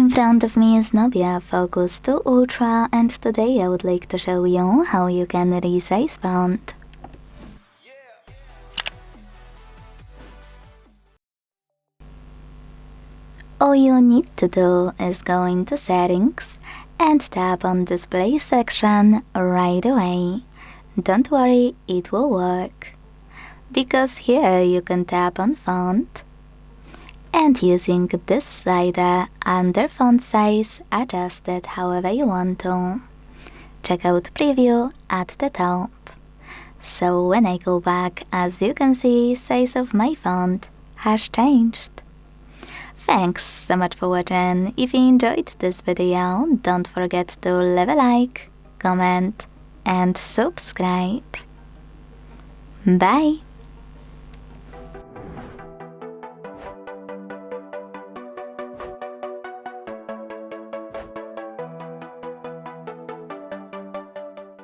In front of me is NUBIA Focus 2 Ultra, and today I would like to show you how you can resize font. All you need to do is go into Settings and tap on Display section right away. Don't worry, it will work. Because here you can tap on Font, and using this slider under font size, adjust it however you want to. Check out preview at the top. So when I go back, as you can see, size of my font has changed. Thanks so much for watching. If you enjoyed this video, don't forget to leave a like, comment and subscribe. Bye!